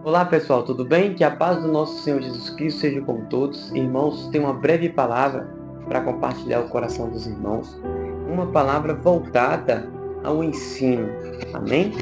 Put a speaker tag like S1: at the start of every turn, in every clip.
S1: Olá pessoal, tudo bem? Que a paz do nosso Senhor Jesus Cristo seja com todos. Irmãos, tem uma breve palavra para compartilhar o coração dos irmãos. Uma palavra voltada ao ensino. Amém?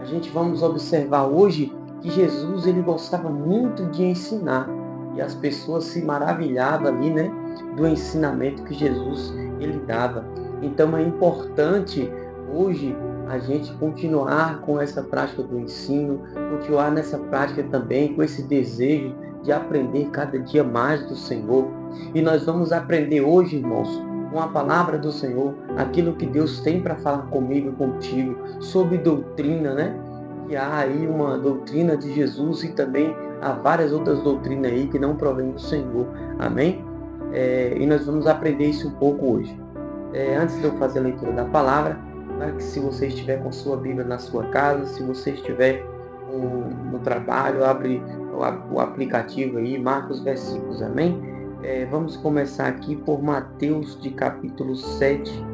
S1: A gente vamos observar hoje que Jesus ele gostava muito de ensinar e as pessoas se maravilhavam ali, né, do ensinamento que Jesus ele dava. Então é importante hoje a gente continuar com essa prática do ensino, continuar nessa prática também com esse desejo de aprender cada dia mais do Senhor. E nós vamos aprender hoje, irmãos, com a palavra do Senhor, aquilo que Deus tem para falar comigo e contigo sobre doutrina, né? Que há aí uma doutrina de Jesus e também há várias outras doutrinas aí que não provêm do Senhor. Amém? E nós vamos aprender isso um pouco hoje. Antes de eu fazer a leitura da palavra, para que se você estiver com sua Bíblia na sua casa, se você estiver no trabalho, abre o aplicativo aí, marca os versículos, amém? Vamos começar aqui por Mateus de capítulo 7,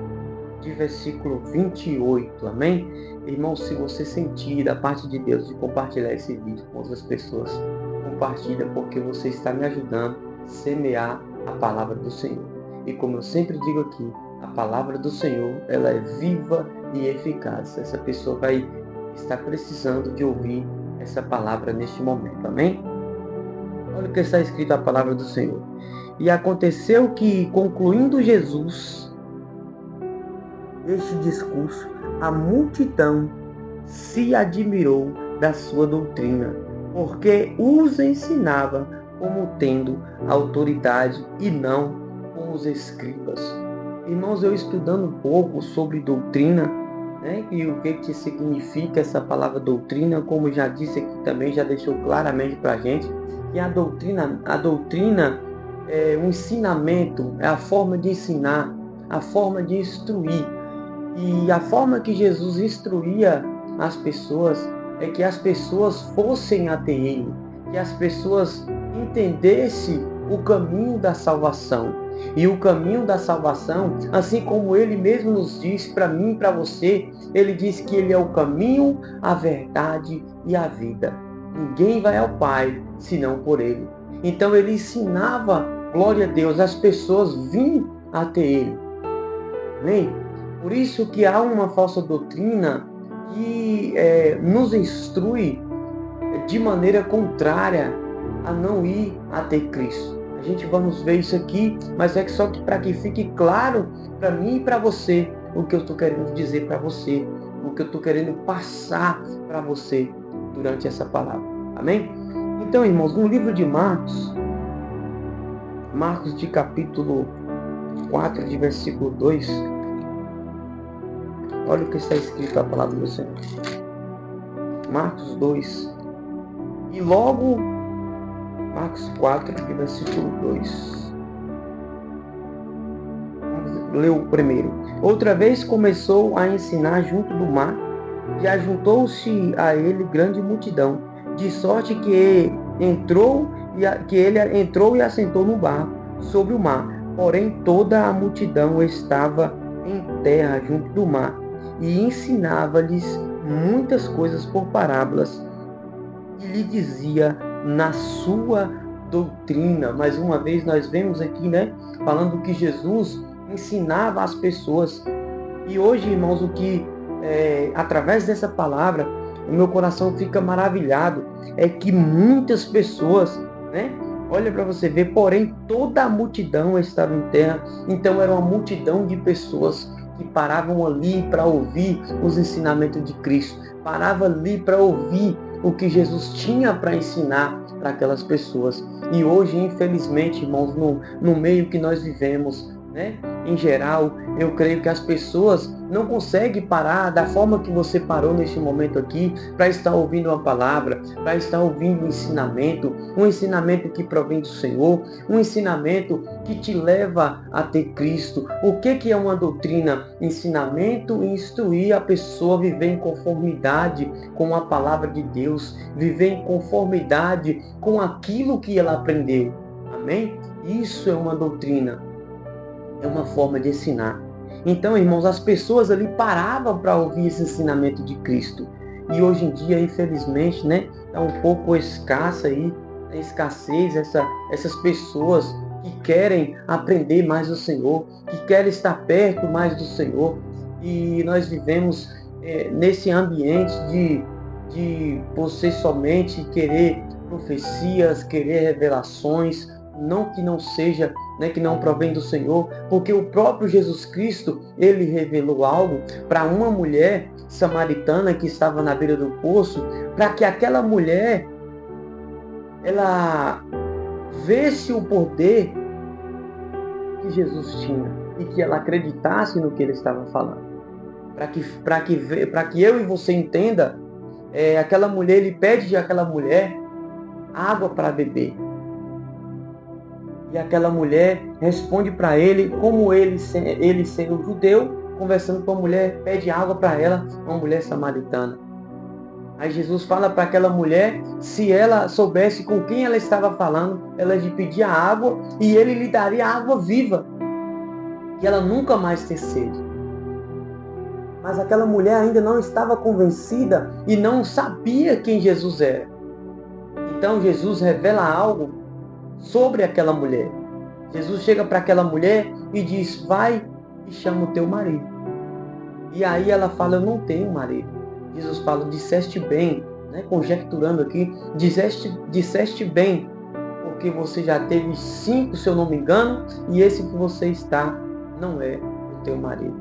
S1: de versículo 28, amém? Irmão, se você sentir da parte de Deus de compartilhar esse vídeo com outras pessoas, compartilha porque você está me ajudando a semear a palavra do Senhor. E como eu sempre digo aqui, a palavra do Senhor, ela é viva e eficaz. Essa pessoa vai estar precisando de ouvir essa palavra neste momento, amém? Olha o que está escrito a palavra do Senhor. E aconteceu que, concluindo Jesus este discurso, a multidão se admirou da sua doutrina, porque os ensinava como tendo autoridade e não como os escribas. Irmãos, eu estudando um pouco sobre doutrina, né, e o que significa essa palavra doutrina, como já disse aqui também, já deixou claramente para a gente, que a doutrina é um ensinamento, é a forma de ensinar, a forma de instruir. E a forma que Jesus instruía as pessoas é que as pessoas fossem até Ele, que as pessoas entendessem o caminho da salvação. E o caminho da salvação, assim como Ele mesmo nos diz para mim e para você, Ele diz que Ele é o caminho, a verdade e a vida. Ninguém vai ao Pai senão por Ele. Então Ele ensinava, glória a Deus, as pessoas virem até Ele. Amém? Por isso que há uma falsa doutrina que nos instrui de maneira contrária a não ir até Cristo. A gente vamos ver isso aqui, mas é só que para que fique claro para mim e para você o que eu estou querendo dizer para você, o que eu estou querendo passar para você durante essa palavra. Amém? Então, irmãos, no livro de Marcos de capítulo 4, de versículo 2, olha o que está escrito a palavra do Senhor. Marcos 2. E logo, Marcos 4, de versículo 2. Vamos ler o primeiro. Outra vez começou a ensinar junto do mar, e ajuntou-se a ele grande multidão, de sorte que ele entrou e assentou no barco sobre o mar. Porém, toda a multidão estava em terra junto do mar, e ensinava-lhes muitas coisas por parábolas, e lhe dizia na sua doutrina. Mais uma vez nós vemos aqui, né, falando que Jesus ensinava as pessoas. E hoje, irmãos, através dessa palavra, o meu coração fica maravilhado, é que muitas pessoas, né, olha para você ver, porém toda a multidão estava em terra. Então era uma multidão de pessoas que paravam ali para ouvir os ensinamentos de Cristo, paravam ali para ouvir o que Jesus tinha para ensinar para aquelas pessoas. E hoje, infelizmente, irmãos, no meio que nós vivemos, né, em geral, eu creio que as pessoas não conseguem parar da forma que você parou neste momento aqui para estar ouvindo uma palavra, para estar ouvindo um ensinamento que provém do Senhor, um ensinamento que te leva a ter Cristo. O que é uma doutrina? Ensinamento e instruir a pessoa a viver em conformidade com a palavra de Deus, viver em conformidade com aquilo que ela aprendeu. Amém? Isso é uma doutrina. É uma forma de ensinar. Então, irmãos, as pessoas ali paravam para ouvir esse ensinamento de Cristo. E hoje em dia, infelizmente, né, está um pouco escassa aí, a escassez, essas pessoas que querem aprender mais do Senhor, que querem estar perto mais do Senhor. E nós vivemos nesse ambiente de você somente querer profecias, querer revelações, não que não seja, né, que não provém do Senhor, porque o próprio Jesus Cristo, ele revelou algo para uma mulher samaritana que estava na beira do poço, para que aquela mulher, ela visse o poder que Jesus tinha e que ela acreditasse no que ele estava falando. Para que eu e você entenda, aquela mulher, ele pede àquela mulher água para beber. E aquela mulher responde para ele, como ele sendo judeu, conversando com a mulher, pede água para ela, uma mulher samaritana. Aí Jesus fala para aquela mulher, se ela soubesse com quem ela estava falando, ela lhe pedia água e ele lhe daria água viva, que ela nunca mais ter sede. Mas aquela mulher ainda não estava convencida e não sabia quem Jesus era. Então Jesus revela algo sobre aquela mulher. Jesus chega para aquela mulher e diz, vai e chama o teu marido. E aí ela fala, eu não tenho marido. Jesus fala, disseste bem, né? Conjecturando aqui, disseste bem, porque você já teve 5, se eu não me engano, e esse que você está não é o teu marido.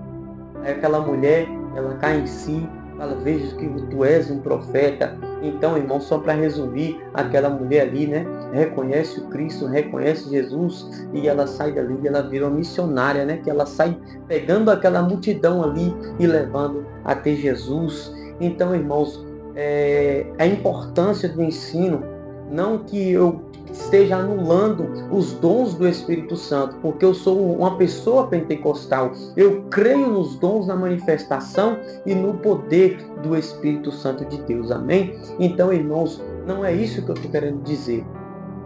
S1: Aí aquela mulher, ela cai em si, fala, vejo que tu és um profeta. Então, irmão, só para resumir, aquela mulher ali, né, reconhece o Cristo, reconhece Jesus, e ela sai dali, ela vira uma missionária, né, que ela sai pegando aquela multidão ali e levando até Jesus. Então, irmãos, a importância do ensino, não que eu esteja anulando os dons do Espírito Santo, porque eu sou uma pessoa pentecostal. Eu creio nos dons, na manifestação e no poder do Espírito Santo de Deus. Amém? Então, irmãos, não é isso que eu estou querendo dizer.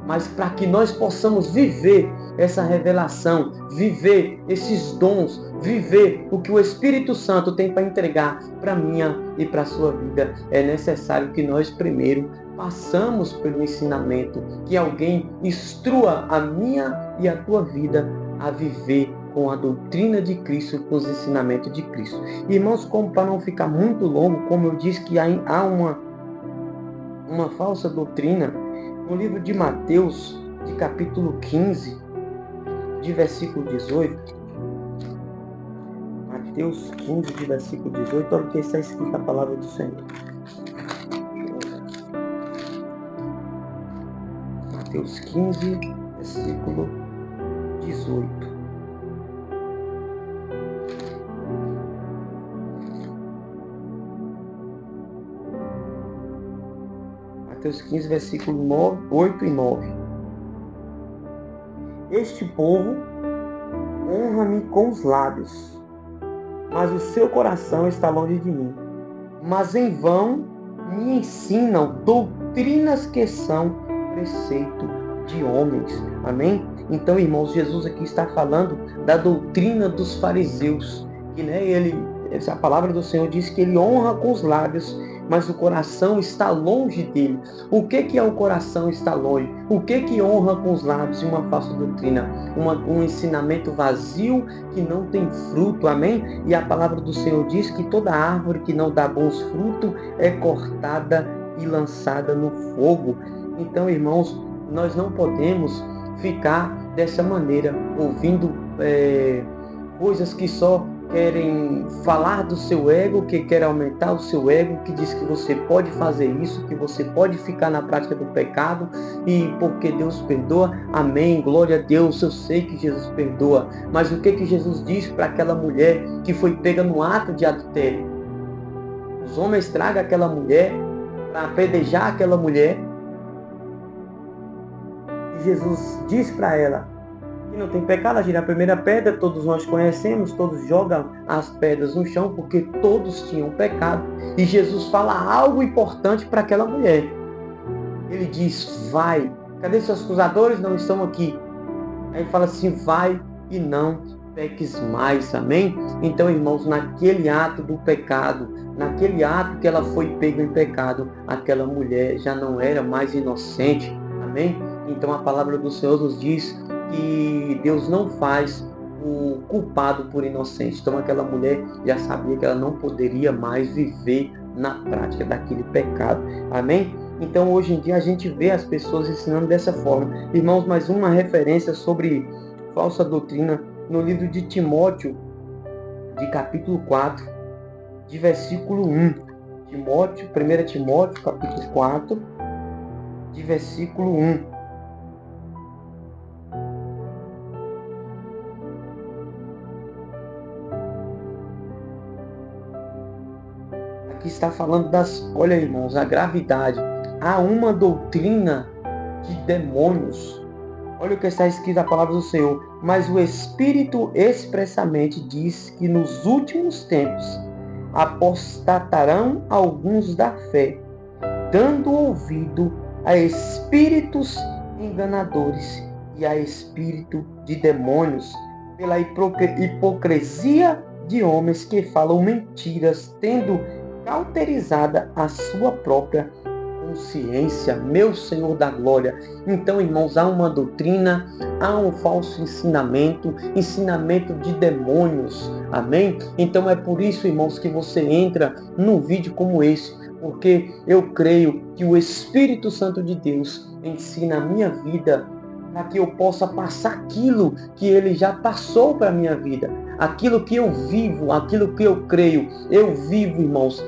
S1: Mas para que nós possamos viver essa revelação, viver esses dons, viver o que o Espírito Santo tem para entregar para a minha e para a sua vida, é necessário que nós primeiro passamos pelo ensinamento, que alguém instrua a minha e a tua vida a viver com a doutrina de Cristo, com os ensinamentos de Cristo. Irmãos, como para não ficar muito longo, como eu disse que há uma falsa doutrina, no livro de Mateus, de capítulo 15, de versículo 18, Mateus 15, de versículo 18, olha o que está escrito a palavra do Senhor. Mateus 15, versículo 18. Mateus 15, versículo 8 e 9. Este povo honra-me com os lábios, mas o seu coração está longe de mim. Mas em vão me ensinam doutrinas que são preceito de homens. Amém? Então, irmãos, Jesus aqui está falando da doutrina dos fariseus, que, né, a palavra do Senhor diz que ele honra com os lábios, mas o coração está longe dele. O que é o coração está longe? O que honra com os lábios e uma falsa doutrina? Um ensinamento vazio que não tem fruto, amém? E a palavra do Senhor diz que toda árvore que não dá bons frutos é cortada e lançada no fogo. Então, irmãos, nós não podemos ficar dessa maneira, ouvindo coisas que só querem falar do seu ego, que querem aumentar o seu ego, que diz que você pode fazer isso, que você pode ficar na prática do pecado, e porque Deus perdoa, amém, glória a Deus, eu sei que Jesus perdoa. Mas o que Jesus disse para aquela mulher que foi pega no ato de adultério? Os homens tragam aquela mulher para apedrejar aquela mulher, e Jesus disse para ela que não tem pecado, atira a primeira pedra, todos nós conhecemos, todos jogam as pedras no chão, porque todos tinham pecado. E Jesus fala algo importante para aquela mulher. Ele diz, vai. Cadê seus acusadores? Não estão aqui. Aí ele fala assim, vai e não peques mais, amém? Então, irmãos, naquele ato do pecado, naquele ato que ela foi pega em pecado, aquela mulher já não era mais inocente, amém? Então a palavra do Senhor nos diz que Deus não faz o culpado por inocente. Então aquela mulher já sabia que ela não poderia mais viver na prática daquele pecado, amém? Então hoje em dia a gente vê as pessoas ensinando dessa forma. Irmãos, mais uma referência sobre falsa doutrina no livro de Timóteo, de capítulo 4, de versículo 1. Timóteo, 1 Timóteo, capítulo 4, de versículo 1. Aqui está falando olha, irmãos, a gravidade. Há uma doutrina de demônios. Olha o que está escrito na palavra do Senhor. Mas o Espírito expressamente diz que nos últimos tempos apostatarão alguns da fé, dando ouvido a espíritos enganadores e a espírito de demônios, pela hipocrisia de homens que falam mentiras, tendo cauterizada a sua própria consciência, meu Senhor da glória. Então, irmãos, há uma doutrina, há um falso ensinamento, ensinamento de demônios, amém? Então é por isso, irmãos, que você entra num vídeo como esse, porque eu creio que o Espírito Santo de Deus ensina a minha vida para que eu possa passar aquilo que ele já passou para a minha vida, aquilo que eu vivo, aquilo que eu creio. Eu vivo, irmãos.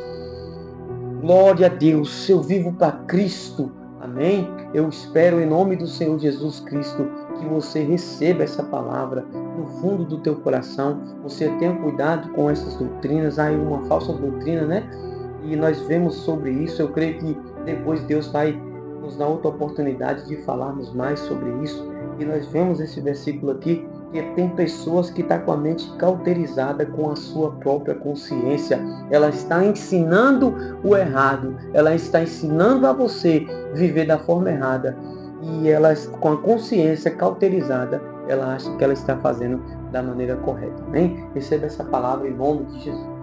S1: Glória a Deus, eu vivo para Cristo, amém? Eu espero em nome do Senhor Jesus Cristo que você receba essa palavra no fundo do teu coração. Você tenha cuidado com essas doutrinas, há uma falsa doutrina, né? E nós vemos sobre isso. Eu creio que depois Deus vai nos dar outra oportunidade de falarmos mais sobre isso. E nós vemos esse versículo aqui, que tem pessoas que estão com a mente cauterizada com a sua própria consciência. Ela está ensinando o errado. Ela está ensinando a você viver da forma errada. E ela, com a consciência cauterizada, ela acha que ela está fazendo da maneira correta. Amém? Receba essa palavra em nome de Jesus.